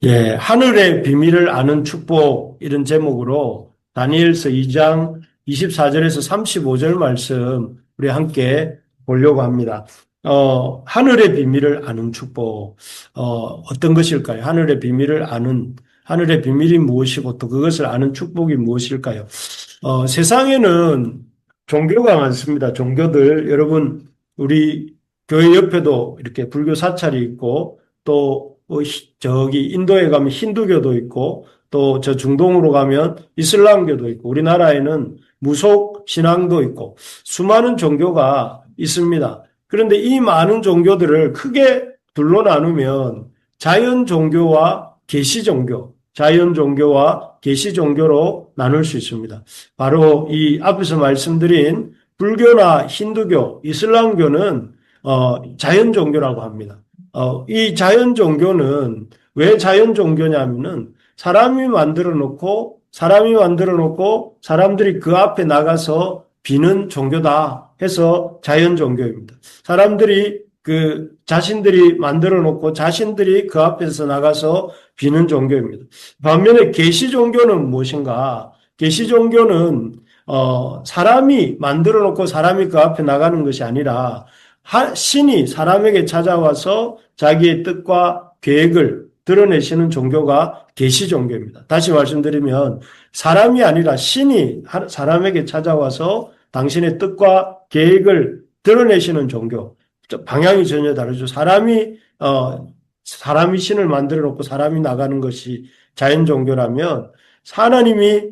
예, 하늘의 비밀을 아는 축복 이런 제목으로 다니엘서 2장 24절에서 35절 말씀 우리 함께 보려고 합니다. 하늘의 비밀을 아는 축복, 어떤 것일까요? 하늘의 비밀이 무엇이고 또 그것을 아는 축복이 무엇일까요? 세상에는 종교가 많습니다. 종교들, 여러분, 우리 교회 옆에도 이렇게 불교 사찰이 있고 또 저기 인도에 가면 힌두교도 있고 또 저 중동으로 가면 이슬람교도 있고 우리나라에는 무속 신앙도 있고 수많은 종교가 있습니다. 그런데 이 많은 종교들을 크게 둘로 나누면 자연 종교와 계시 종교, 자연 종교와 계시 종교로 나눌 수 있습니다. 바로 이 앞에서 말씀드린 불교나 힌두교, 이슬람교는 자연 종교라고 합니다. 이 자연 종교는 왜 자연 종교냐면은 사람이 만들어 놓고 사람들이 그 앞에 나가서 비는 종교다 해서 자연 종교입니다. 사람들이 자신들이 만들어 놓고 자신들이 그 앞에서 나가서 비는 종교입니다. 반면에 계시 종교는 무엇인가? 계시 종교는 사람이 만들어 놓고 사람이 그 앞에 나가는 것이 아니라 신이 사람에게 찾아와서 자기의 뜻과 계획을 드러내시는 종교가 계시 종교입니다. 다시 말씀드리면 사람이 아니라 신이 사람에게 찾아와서 당신의 뜻과 계획을 드러내시는 종교. 방향이 전혀 다르죠. 사람이 신을 만들어 놓고 사람이 나가는 것이 자연 종교라면 하나님이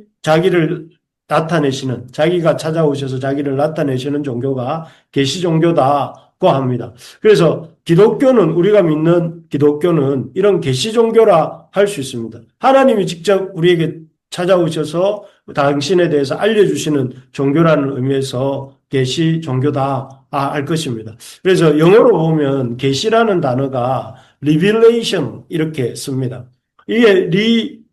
자기가 찾아오셔서 자기를 나타내시는 종교가 계시 종교다고 합니다. 그래서 우리가 믿는 기독교는 이런 계시 종교라 할 수 있습니다. 하나님이 직접 우리에게 찾아오셔서 당신에 대해서 알려주시는 종교라는 의미에서 계시 종교다 할 것입니다. 그래서 영어로 보면 계시라는 단어가 revelation 이렇게 씁니다. 이게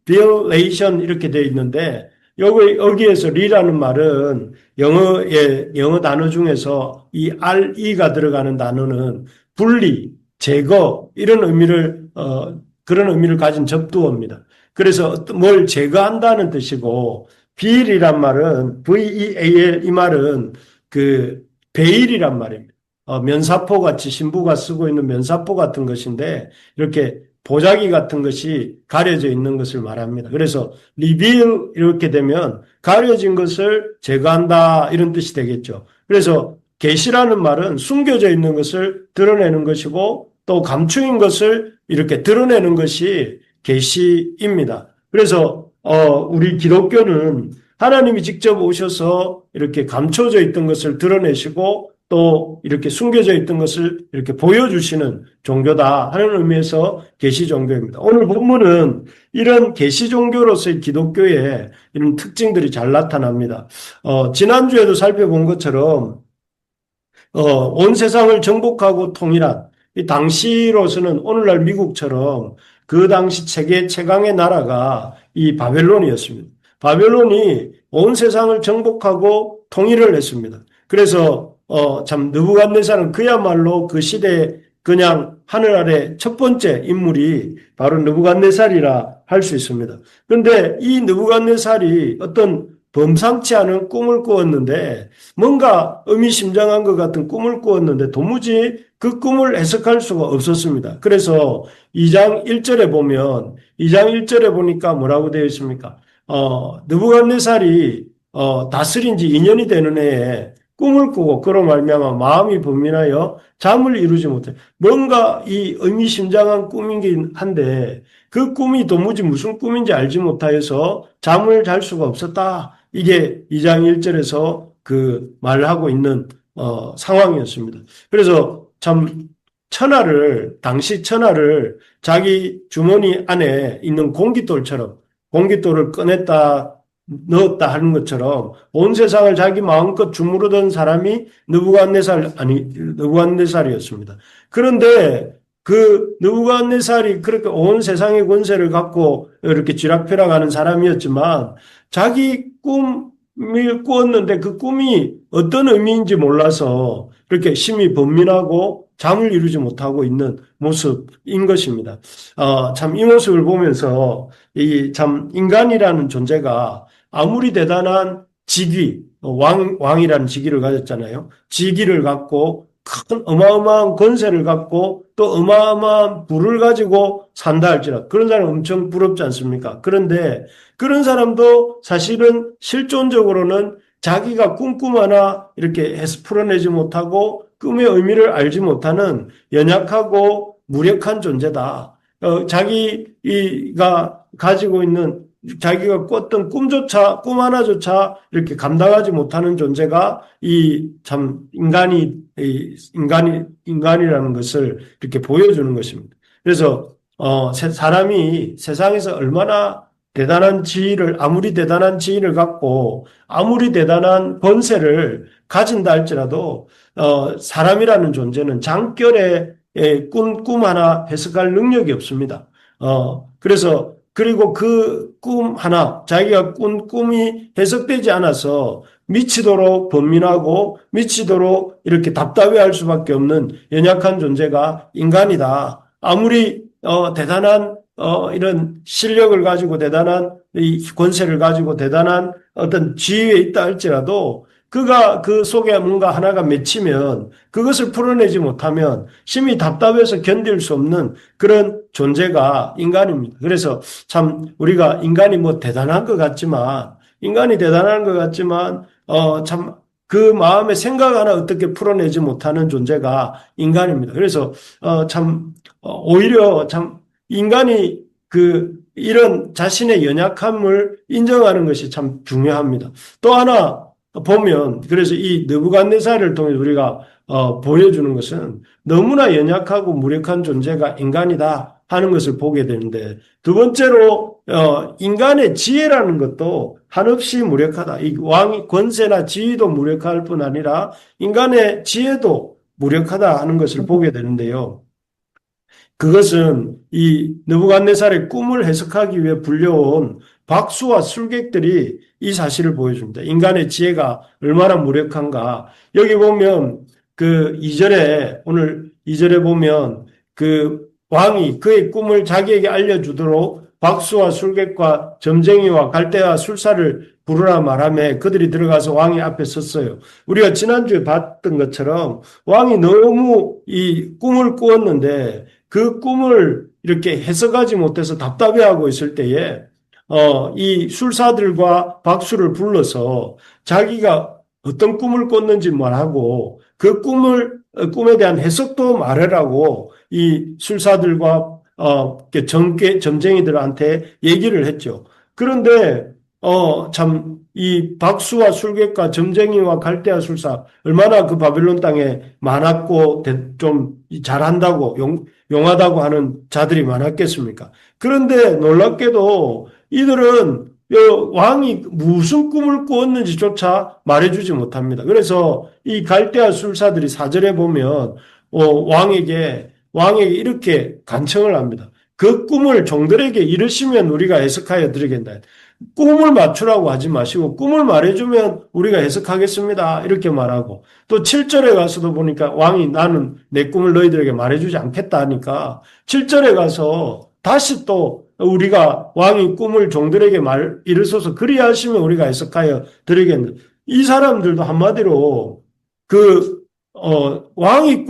revelation 이렇게 되어 있는데 여기에서 리라는 말은 영어 단어 중에서 이 re가 들어가는 단어는 분리, 제거 이런 그런 의미를 가진 접두어입니다. 그래서 뭘 제거한다는 뜻이고 veil이란 말은 veal 이 말은 베일이란 말입니다. 면사포 같이 신부가 쓰고 있는 면사포 같은 것인데 이렇게 보자기 같은 것이 가려져 있는 것을 말합니다. 그래서 reveal 이렇게 되면 가려진 것을 제거한다 이런 뜻이 되겠죠. 그래서 계시라는 말은 숨겨져 있는 것을 드러내는 것이고 또 감추인 것을 이렇게 드러내는 것이 계시입니다. 그래서 우리 기독교는 하나님이 직접 오셔서 이렇게 감춰져 있던 것을 드러내시고 또 이렇게 숨겨져 있던 것을 이렇게 보여주시는 종교다 하는 의미에서 계시 종교입니다. 오늘 본문은 이런 계시 종교로서의 기독교의 이런 특징들이 잘 나타납니다. 지난주에도 살펴본 것처럼 온 세상을 정복하고 통일한 이 당시로서는 오늘날 미국처럼 그 당시 세계 최강의 나라가 이 바벨론이었습니다. 바벨론이 온 세상을 정복하고 통일을 했습니다. 그래서 참 느부갓네살은 그야말로 그 시대에 그냥 하늘 아래 첫 번째 인물이 바로 느부갓네살이라 할 수 있습니다. 그런데 이 느부갓네살이 어떤 범상치 않은 꿈을 꾸었는데 뭔가 의미심장한 것 같은 꿈을 꾸었는데 도무지 그 꿈을 해석할 수가 없었습니다. 그래서 2장 1절에 보니까 뭐라고 되어 있습니까? 느부갓네살이 다스린 지 2년이 되는 해에 꿈을 꾸고 그로 말미암아 마음이 번민하여 잠을 이루지 못해. 뭔가 이 의미심장한 꿈이긴 한데 그 꿈이 도무지 무슨 꿈인지 알지 못하여서 잠을 잘 수가 없었다. 이게 2장 1절에서 그 말하고 있는 상황이었습니다. 그래서 참 당시 천하를 자기 주머니 안에 있는 공깃돌을 꺼냈다 넣었다 하는 것처럼 온 세상을 자기 마음껏 주무르던 사람이 느부갓네살이었습니다. 그런데 그 느부갓네살이 그렇게 온 세상의 권세를 갖고 이렇게 쥐락펴락하는 사람이었지만 자기 꿈 꾸었는데 그 꿈이 어떤 의미인지 몰라서 그렇게 심히 번민하고 잠을 이루지 못하고 있는 모습인 것입니다. 참 이 모습을 보면서 이 참 인간이라는 존재가 아무리 대단한 직위, 왕이라는 직위를 가졌잖아요. 직위를 갖고 큰 어마어마한 권세를 갖고 또 어마어마한 부를 가지고 산다 할지라도 그런 사람 엄청 부럽지 않습니까? 그런데 그런 사람도 사실은 실존적으로는 자기가 꿈 하나 이렇게 해서 풀어내지 못하고 꿈의 의미를 알지 못하는 연약하고 무력한 존재다. 자기가 가지고 있는 자기가 꿨던 꿈 하나조차 이렇게 감당하지 못하는 존재가 이 참 인간이라는 것을 이렇게 보여주는 것입니다. 그래서, 사람이 세상에서 얼마나 아무리 대단한 지위를 갖고, 아무리 대단한 권세를 가진다 할지라도, 사람이라는 존재는 장결에 꿈 하나 해석할 능력이 없습니다. 그리고 그 꿈 하나, 자기가 꾼 꿈이 해석되지 않아서 미치도록 번민하고 미치도록 이렇게 답답해할 수밖에 없는 연약한 존재가 인간이다. 아무리 대단한 이런 실력을 가지고 대단한 이 권세를 가지고 대단한 어떤 지위에 있다 할지라도 그가 그 속에 뭔가 하나가 맺히면 그것을 풀어내지 못하면 심히 답답해서 견딜 수 없는 그런 존재가 인간입니다. 그래서 참 우리가 인간이 뭐 대단한 것 같지만 참 그 마음의 생각 하나 어떻게 풀어내지 못하는 존재가 인간입니다. 그래서 오히려 참 인간이 이런 자신의 연약함을 인정하는 것이 참 중요합니다. 또 하나 보면 그래서 이 느부갓네살을 통해 우리가 보여주는 것은 너무나 연약하고 무력한 존재가 인간이다 하는 것을 보게 되는데 두 번째로 인간의 지혜라는 것도 한없이 무력하다. 이 왕의 권세나 지위도 무력할 뿐 아니라 인간의 지혜도 무력하다 하는 것을 보게 되는데요. 그것은 이 느부갓네살의 꿈을 해석하기 위해 불려온 박수와 술객들이 이 사실을 보여줍니다. 인간의 지혜가 얼마나 무력한가. 여기 보면 오늘 2절에 보면 그 왕이 그의 꿈을 자기에게 알려주도록 박수와 술객과 점쟁이와 갈대아 술사를 부르라 말하며 그들이 들어가서 왕의 앞에 섰어요. 우리가 지난주에 봤던 것처럼 왕이 너무 이 꿈을 꾸었는데 그 꿈을 이렇게 해석하지 못해서 답답해하고 있을 때에 이 술사들과 박수를 불러서 자기가 어떤 꿈을 꿨는지 말하고 그 꿈에 대한 해석도 말하라고 이 술사들과 점쟁이들한테 얘기를 했죠. 그런데 참 이 박수와 술객과 점쟁이와 갈대아 술사 얼마나 그 바벨론 땅에 많았고 좀 잘한다고 용하다고 하는 자들이 많았겠습니까? 그런데 놀랍게도 이들은 왕이 무슨 꿈을 꾸었는지조차 말해주지 못합니다. 그래서 이 갈대아 술사들이 4절에 보면 왕에게 이렇게 간청을 합니다. 그 꿈을 종들에게 이르시면 우리가 해석하여 드리겠다. 꿈을 맞추라고 하지 마시고 꿈을 말해주면 우리가 해석하겠습니다. 이렇게 말하고 또 7절에 가서도 보니까 왕이 나는 내 꿈을 너희들에게 말해주지 않겠다 하니까 7절에 가서 다시 또 우리가 왕이 꿈을 종들에게 이르소서 그리하시면 우리가 해석하여 드리겠는데 이 사람들도 한마디로 왕이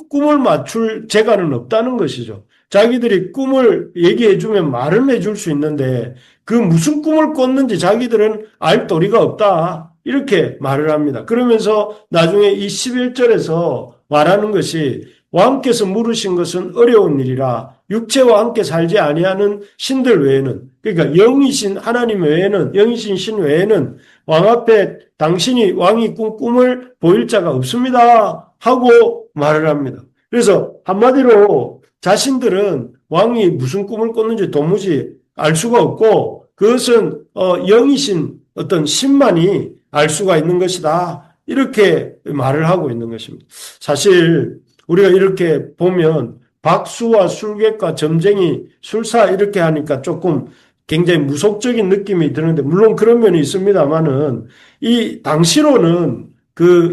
꿈을 맞출 재간은 없다는 것이죠. 자기들이 꿈을 얘기해주면 말을 해줄 수 있는데 그 무슨 꿈을 꿨는지 자기들은 알 도리가 없다. 이렇게 말을 합니다. 그러면서 나중에 이 11절에서 말하는 것이 왕께서 물으신 것은 어려운 일이라 육체와 함께 살지 아니하는 신들 외에는 그러니까 영이신 하나님 외에는 영이신 신 외에는 왕 앞에 당신이 왕이 꾼 꿈을 보일 자가 없습니다 하고 말을 합니다. 그래서 한마디로 자신들은 왕이 무슨 꿈을 꿨는지 도무지 알 수가 없고 그것은 영이신 어떤 신만이 알 수가 있는 것이다. 이렇게 말을 하고 있는 것입니다. 사실 우리가 이렇게 보면 박수와 술객과 점쟁이, 술사 이렇게 하니까 조금 굉장히 무속적인 느낌이 드는데, 물론 그런 면이 있습니다만은, 이 당시로는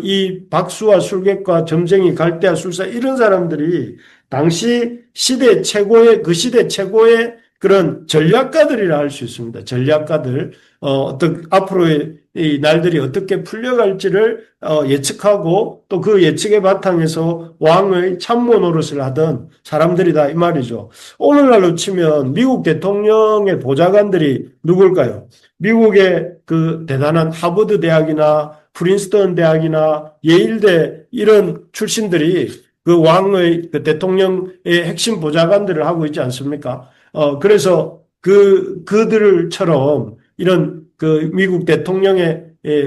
이 박수와 술객과 점쟁이, 갈대와 술사 이런 사람들이 당시 그 시대 최고의 그런 전략가들이라 할 수 있습니다. 전략가들, 앞으로의 이 날들이 어떻게 풀려갈지를 예측하고 또 그 예측의 바탕에서 왕의 참모 노릇을 하던 사람들이다 이 말이죠. 오늘날로 치면 미국 대통령의 보좌관들이 누굴까요? 미국의 그 대단한 하버드 대학이나 프린스턴 대학이나 예일대 이런 출신들이 그 왕의 그 대통령의 핵심 보좌관들을 하고 있지 않습니까? 그래서 그들처럼 이런 그 미국 대통령의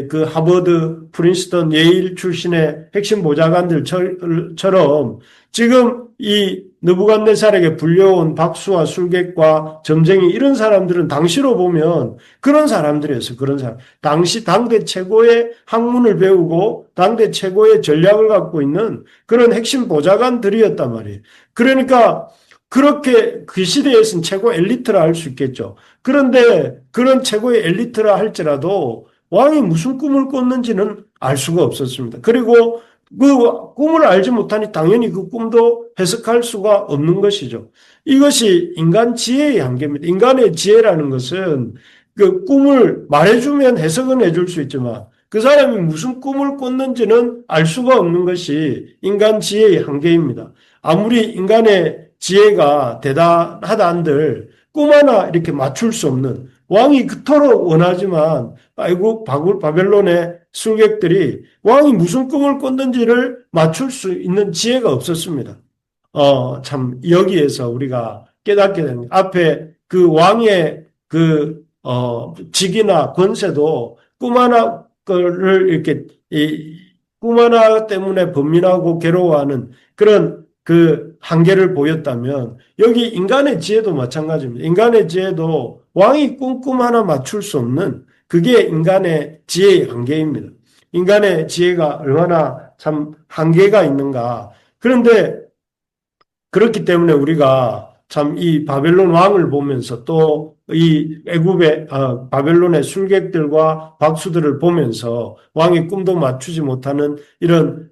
그 하버드, 프린스턴, 예일 출신의 핵심 보좌관들처럼 지금 이 느부갓네살에게 불려온 박수와 술객과 점쟁이 이런 사람들은 당시로 보면 그런 사람들이었어요. 그런 사람. 당시 당대 최고의 학문을 배우고 당대 최고의 전략을 갖고 있는 그런 핵심 보좌관들이었단 말이에요. 그러니까 그렇게 그 시대에서는 최고 엘리트라 할 수 있겠죠. 그런데 그런 최고의 엘리트라 할지라도 왕이 무슨 꿈을 꿨는지는 알 수가 없었습니다. 그리고 그 꿈을 알지 못하니 당연히 그 꿈도 해석할 수가 없는 것이죠. 이것이 인간 지혜의 한계입니다. 인간의 지혜라는 것은 그 꿈을 말해주면 해석은 해줄 수 있지만 그 사람이 무슨 꿈을 꿨는지는 알 수가 없는 것이 인간 지혜의 한계입니다. 아무리 인간의 지혜가 대단하다 한들 꿈 하나 이렇게 맞출 수 없는 왕이 그토록 원하지만 아이고 바벨론의 술객들이 왕이 무슨 꿈을 꿨는지를 맞출 수 있는 지혜가 없었습니다. 참 여기에서 우리가 깨닫게 됩니다. 앞에 그 왕의 직이나 권세도 꿈 하나를 이렇게 꿈 하나 때문에 번민하고 괴로워하는 그런 그 한계를 보였다면 여기 인간의 지혜도 마찬가지입니다. 인간의 지혜도 왕이 꿈 하나 맞출 수 없는 그게 인간의 지혜의 한계입니다. 인간의 지혜가 얼마나 참 한계가 있는가. 그런데 그렇기 때문에 우리가 참 이 바벨론 왕을 보면서 또 이 애굽의 바벨론의 술객들과 박수들을 보면서 왕의 꿈도 맞추지 못하는 이런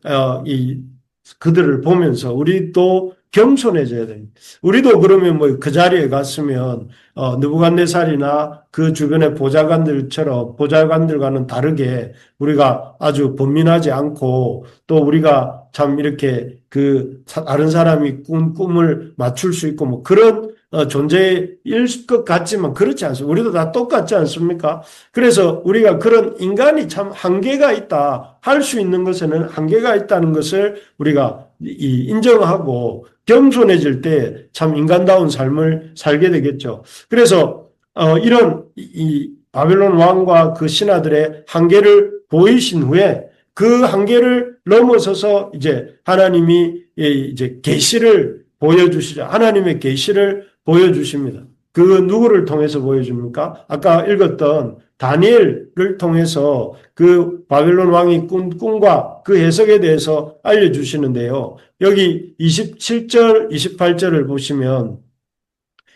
그들을 보면서 우리도 겸손해져야 됩니다. 우리도 그러면 뭐 그 자리에 갔으면 느부갓네살이나 그 주변의 보좌관들과는 다르게 우리가 아주 번민하지 않고 또 우리가 참 이렇게 다른 사람이 꿈을 맞출 수 있고 뭐 그런 존재일 것 같지만 그렇지 않습니다. 우리도 다 똑같지 않습니까? 그래서 우리가 그런 인간이 참 한계가 있다. 할 수 있는 것에는 한계가 있다는 것을 우리가 인정하고 겸손해질 때 참 인간다운 삶을 살게 되겠죠. 그래서 이런 이 바벨론 왕과 그 신하들의 한계를 보이신 후에 그 한계를 넘어서서 이제 하나님이 이제 계시를 보여주시죠. 하나님의 계시를 보여주십니다. 그 누구를 통해서 보여줍니까? 아까 읽었던 다니엘을 통해서 그 바벨론 왕이 꾼 꿈과 그 해석에 대해서 알려주시는데요. 여기 27절, 28절을 보시면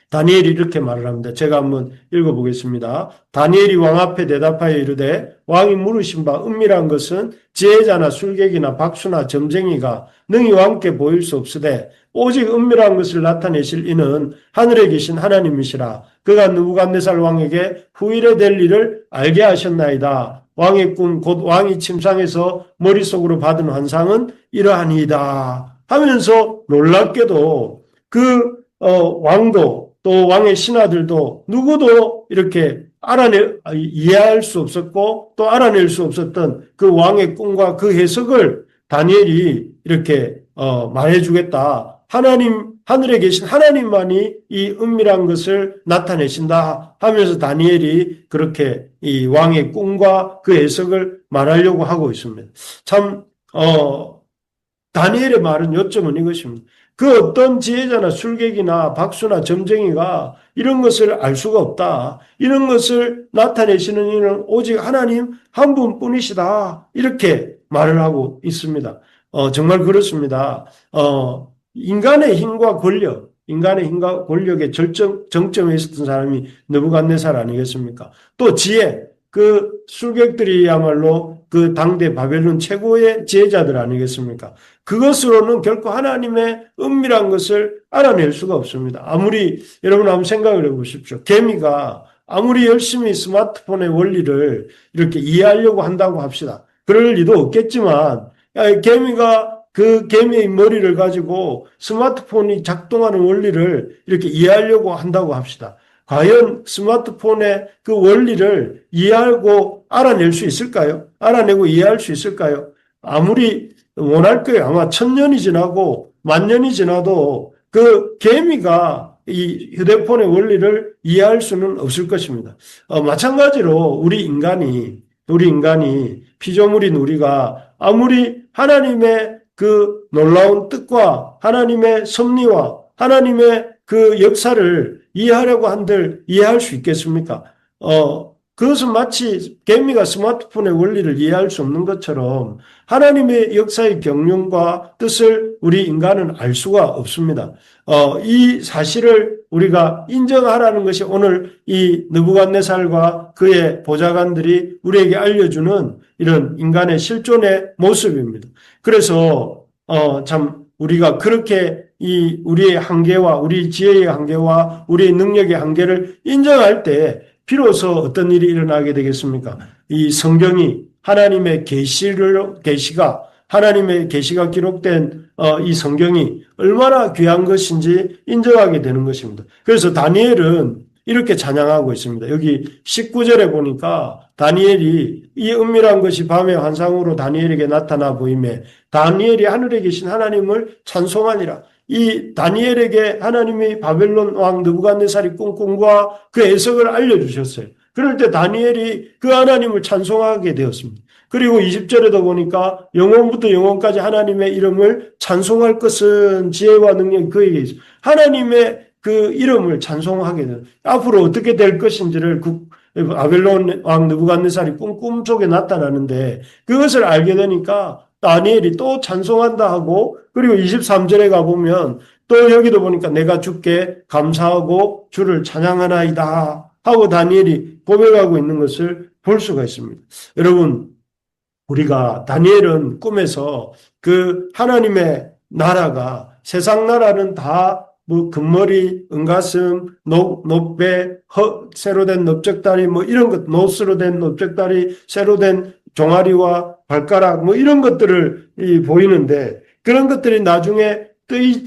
다니엘이 이렇게 말을 합니다. 제가 한번 읽어보겠습니다. 다니엘이 왕 앞에 대답하여 이르되 왕이 물으신 바 은밀한 것은 지혜자나 술객이나 박수나 점쟁이가 능히 왕께 보일 수 없으되 오직 은밀한 것을 나타내실 이는 하늘에 계신 하나님이시라. 그가 느부갓네살 왕에게 후일에 될 일을 알게 하셨나이다. 왕의 꿈 곧 왕이 침상에서 머릿속으로 받은 환상은 이러하니이다. 하면서 놀랍게도 왕도 또 왕의 신하들도 누구도 이렇게 이해할 수 없었고 또 알아낼 수 없었던 그 왕의 꿈과 그 해석을 다니엘이 이렇게 말해주겠다. 하늘에 계신 하나님만이 이 은밀한 것을 나타내신다 하면서 다니엘이 그렇게 이 왕의 꿈과 그 해석을 말하려고 하고 있습니다. 참, 다니엘의 말은 요점은 이것입니다. 그 어떤 지혜자나 술객이나 박수나 점쟁이가 이런 것을 알 수가 없다. 이런 것을 나타내시는 이는 오직 하나님 한 분뿐이시다. 이렇게 말을 하고 있습니다. 정말 그렇습니다. 인간의 힘과 권력, 인간의 힘과 권력의 정점에 있었던 사람이 느부갓네살 아니겠습니까? 또 지혜, 그 술객들이야말로 그 당대 바벨론 최고의 지혜자들 아니겠습니까? 그것으로는 결코 하나님의 은밀한 것을 알아낼 수가 없습니다. 아무리 여러분 한번 생각을 해보십시오. 개미가 아무리 열심히 스마트폰의 원리를 이렇게 이해하려고 한다고 합시다. 그럴 리도 없겠지만 개미가 그 개미의 머리를 가지고 스마트폰이 작동하는 원리를 이렇게 이해하려고 한다고 합시다. 과연 스마트폰의 그 원리를 이해하고 알아낼 수 있을까요? 알아내고 이해할 수 있을까요? 아무리 원할 거예요. 아마 1000년이 지나고 10,000년이 지나도 그 개미가 이 휴대폰의 원리를 이해할 수는 없을 것입니다. 마찬가지로 우리 인간이 피조물인 우리가 아무리 하나님의 그 놀라운 뜻과 하나님의 섭리와 하나님의 그 역사를 이해하려고 한들 이해할 수 있겠습니까? 그것은 마치 개미가 스마트폰의 원리를 이해할 수 없는 것처럼 하나님의 역사의 경륜과 뜻을 우리 인간은 알 수가 없습니다. 이 사실을 우리가 인정하라는 것이 오늘 이 느부갓네살과 그의 보좌관들이 우리에게 알려주는 이런 인간의 실존의 모습입니다. 그래서 참 우리가 그렇게 이 우리의 한계와 우리 지혜의 한계와 우리의 능력의 한계를 인정할 때 비로소 어떤 일이 일어나게 되겠습니까? 이 성경이 하나님의 하나님의 계시가 기록된 이 성경이 얼마나 귀한 것인지 인정하게 되는 것입니다. 그래서 다니엘은 이렇게 찬양하고 있습니다. 여기 19절에 보니까 다니엘이 이 은밀한 것이 밤의 환상으로 다니엘에게 나타나 보이매 다니엘이 하늘에 계신 하나님을 찬송하니라. 이 다니엘에게 하나님이 바벨론 왕 느부갓네살이 꾼 꿈과 그 해석을 알려주셨어요. 그럴 때 다니엘이 그 하나님을 찬송하게 되었습니다. 그리고 20절에도 보니까 영원부터 영원까지 하나님의 이름을 찬송할 것은 지혜와 능력이 그에게 있어요. 하나님의 그 이름을 찬송하게 돼요. 앞으로 어떻게 될 것인지를 바벨론 왕 느부갓네살이 꿈 속에 나타나는데 그것을 알게 되니까 다니엘이 또 찬송한다 하고 그리고 23절에 가보면 또 여기도 보니까 내가 주께 감사하고 주를 찬양하나이다 하고 다니엘이 고백하고 있는 것을 볼 수가 있습니다. 여러분 우리가 다니엘은 꿈에서 그 하나님의 나라가 세상 나라는 다 뭐 금머리, 은가슴, 높배, 새로 된 넓적다리 이런 것, 노스로 된 넓적다리, 새로 된 종아리와 발가락 이런 것들을 보이는데 그런 것들이 나중에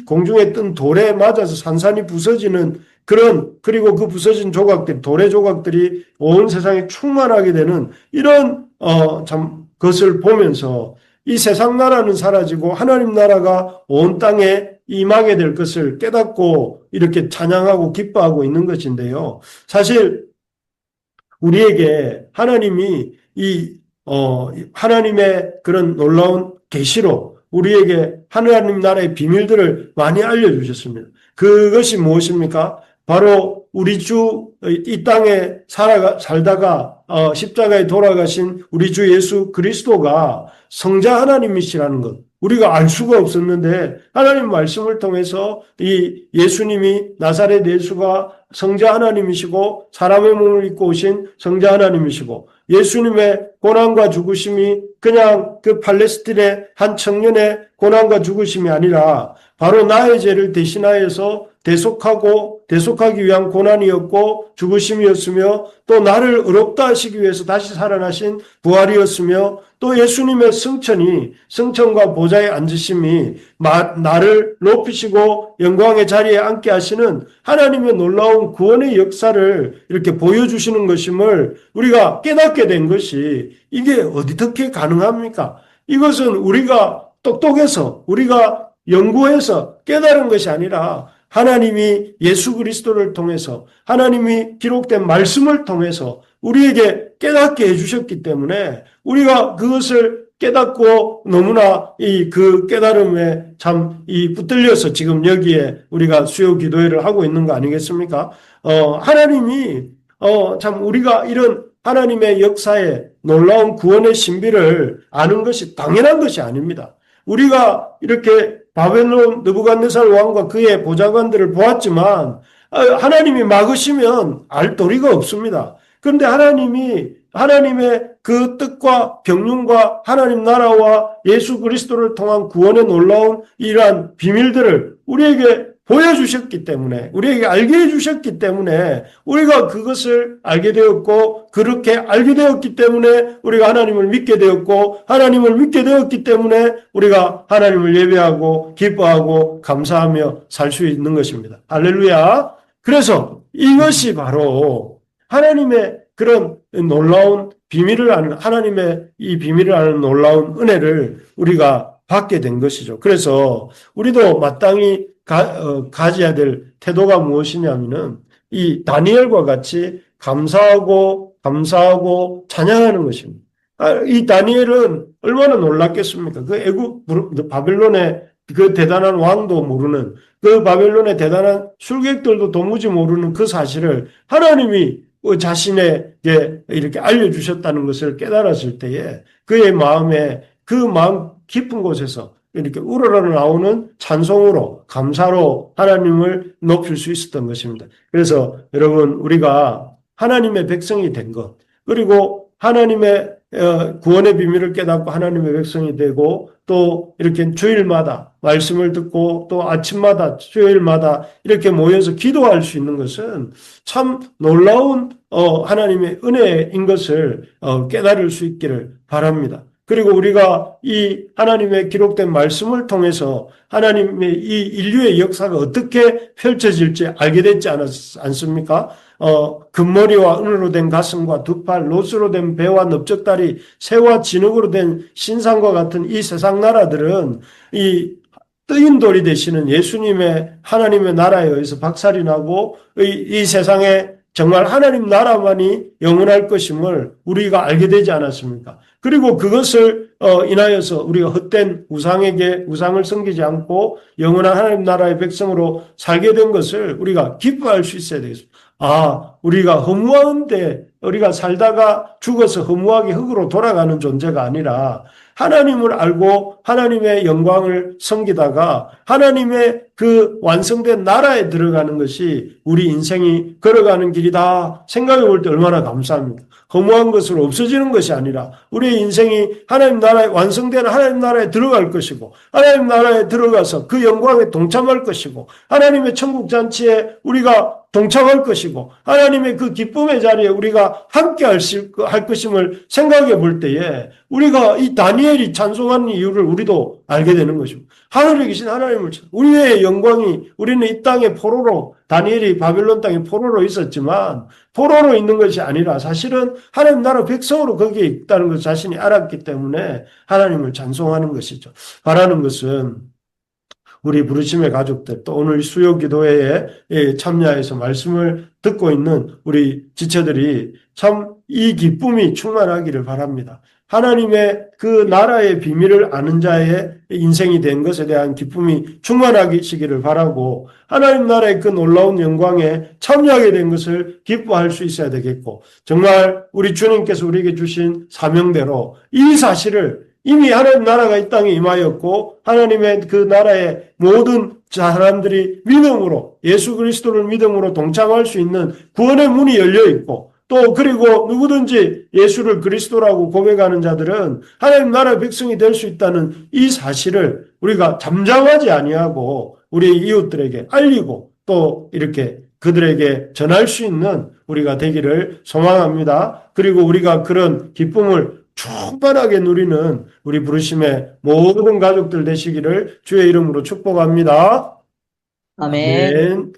공중에 뜬 돌에 맞아서 산산이 부서지는 그리고 그 부서진 조각들이 돌의 조각들이 온 세상에 충만하게 되는 이런 참 것을 보면서 이 세상 나라는 사라지고 하나님 나라가 온 땅에 임하게 될 것을 깨닫고 이렇게 찬양하고 기뻐하고 있는 것인데요. 사실 우리에게 하나님이 하나님의 그런 놀라운 계시로 우리에게 하나님 나라의 비밀들을 많이 알려주셨습니다. 그것이 무엇입니까? 바로 우리 주 이 땅에 살다가 십자가에 돌아가신 우리 주 예수 그리스도가 성자 하나님이시라는 것. 우리가 알 수가 없었는데 하나님 말씀을 통해서 이 예수님이 나사렛 예수가 성자 하나님이시고 사람의 몸을 입고 오신 성자 하나님이시고 예수님의 고난과 죽으심이 그냥 그 팔레스틴의 한 청년의 고난과 죽으심이 아니라 바로 나의 죄를 대신하여서 대속하기 위한 고난이었고 죽으심이었으며 또 나를 의롭다 하시기 위해서 다시 살아나신 부활이었으며 또 예수님의 승천과 보좌에 앉으심이 나를 높이시고 영광의 자리에 앉게 하시는 하나님의 놀라운 구원의 역사를 이렇게 보여주시는 것임을 우리가 깨닫게 된 것이 이게 어떻게 가능합니까? 이것은 우리가 똑똑해서 우리가 연구해서 깨달은 것이 아니라 하나님이 예수 그리스도를 통해서 하나님이 기록된 말씀을 통해서 우리에게 깨닫게 해주셨기 때문에 우리가 그것을 깨닫고 너무나 그 깨달음에 참 붙들려서 지금 여기에 우리가 수요 기도회를 하고 있는 거 아니겠습니까? 하나님이 참 우리가 이런 하나님의 역사에 놀라운 구원의 신비를 아는 것이 당연한 것이 아닙니다. 우리가 이렇게 바벨론 느부갓네살 왕과 그의 보좌관들을 보았지만 하나님이 막으시면 알 도리가 없습니다. 그런데 하나님의 그 뜻과 경륜과 하나님 나라와 예수 그리스도를 통한 구원의 놀라운 이러한 비밀들을 우리에게 보여주셨기 때문에, 우리에게 알게 해주셨기 때문에 우리가 그것을 알게 되었고, 그렇게 알게 되었기 때문에 우리가 하나님을 믿게 되었고, 하나님을 믿게 되었기 때문에 우리가 하나님을 예배하고 기뻐하고 감사하며 살 수 있는 것입니다. 할렐루야. 그래서 이것이 바로 하나님의 그런 놀라운 비밀을 아는, 하나님의 이 비밀을 아는 놀라운 은혜를 우리가 받게 된 것이죠. 그래서 우리도 마땅히 가져야 될 태도가 무엇이냐면은 이 다니엘과 같이 감사하고 찬양하는 것입니다. 이 다니엘은 얼마나 놀랐겠습니까? 바벨론의 그 대단한 왕도 모르는, 그 바벨론의 대단한 술객들도 도무지 모르는 그 사실을 하나님이 자신에게 이렇게 알려주셨다는 것을 깨달았을 때에 그의 마음에, 그 마음 깊은 곳에서 이렇게 우러러 나오는 찬송으로, 감사로 하나님을 높일 수 있었던 것입니다. 그래서 여러분, 우리가 하나님의 백성이 된 것, 그리고 하나님의 구원의 비밀을 깨닫고 하나님의 백성이 되고, 또 이렇게 주일마다 말씀을 듣고, 또 아침마다 수요일마다 이렇게 모여서 기도할 수 있는 것은 참 놀라운 하나님의 은혜인 것을 깨달을 수 있기를 바랍니다. 그리고 우리가 이 하나님의 기록된 말씀을 통해서 하나님의 이 인류의 역사가 어떻게 펼쳐질지 알게 됐지 않습니까? 금머리와 은으로 된 가슴과 두 팔, 롯으로 된 배와 넓적다리, 새와 진흙으로 된 신상과 같은 이 세상 나라들은 이 뜨인 돌이 되시는 예수님의 하나님의 나라에 의해서 박살이 나고 이 세상에 정말 하나님 나라만이 영원할 것임을 우리가 알게 되지 않았습니까? 그리고 그것을 인하여서 우리가 헛된 우상을 섬기지 않고 영원한 하나님 나라의 백성으로 살게 된 것을 우리가 기뻐할 수 있어야 되겠습니다. 우리가 허무한데, 우리가 살다가 죽어서 허무하게 흙으로 돌아가는 존재가 아니라 하나님을 알고 하나님의 영광을 섬기다가 하나님의 그 완성된 나라에 들어가는 것이 우리 인생이 걸어가는 길이다 생각해 볼 때 얼마나 감사합니까? 허무한 것으로 없어지는 것이 아니라 우리의 인생이 하나님 나라에, 완성된 하나님 나라에 들어갈 것이고, 하나님 나라에 들어가서 그 영광에 동참할 것이고, 하나님의 천국 잔치에 우리가 동참할 것이고, 하나님의 그 기쁨의 자리에 우리가 함께 할 것임을 생각해 볼 때에 우리가 이 다니엘이 찬송하는 이유를 우리도 알게 되는 것입니다. 하늘에 계신 하나님을, 우리의 영광이, 우리는 이 땅에 포로로, 다니엘이 바벨론 땅에 포로로 있었지만 포로로 있는 것이 아니라 사실은 하나님 나라 백성으로 거기에 있다는 것을 자신이 알았기 때문에 하나님을 찬송하는 것이죠. 바라는 것은 우리 부르심의 가족들, 또 오늘 수요 기도회에 참여해서 말씀을 듣고 있는 우리 지체들이 참 이 기쁨이 충만하기를 바랍니다. 하나님의 그 나라의 비밀을 아는 자의 인생이 된 것에 대한 기쁨이 충만하시기를 바라고, 하나님 나라의 그 놀라운 영광에 참여하게 된 것을 기뻐할 수 있어야 되겠고, 정말 우리 주님께서 우리에게 주신 사명대로 이 사실을 이미 하나님 나라가 이 땅에 임하였고, 하나님의 그 나라의 모든 사람들이 믿음으로, 예수 그리스도를 믿음으로 동참할 수 있는 구원의 문이 열려 있고, 또 그리고 누구든지 예수를 그리스도라고 고백하는 자들은 하나님 나라의 백성이 될 수 있다는 이 사실을 우리가 잠잠하지 아니하고 우리 이웃들에게 알리고 또 이렇게 그들에게 전할 수 있는 우리가 되기를 소망합니다. 그리고 우리가 그런 기쁨을 충만하게 누리는 우리 부르심의 모든 가족들 되시기를 주의 이름으로 축복합니다. 아멘. 아멘.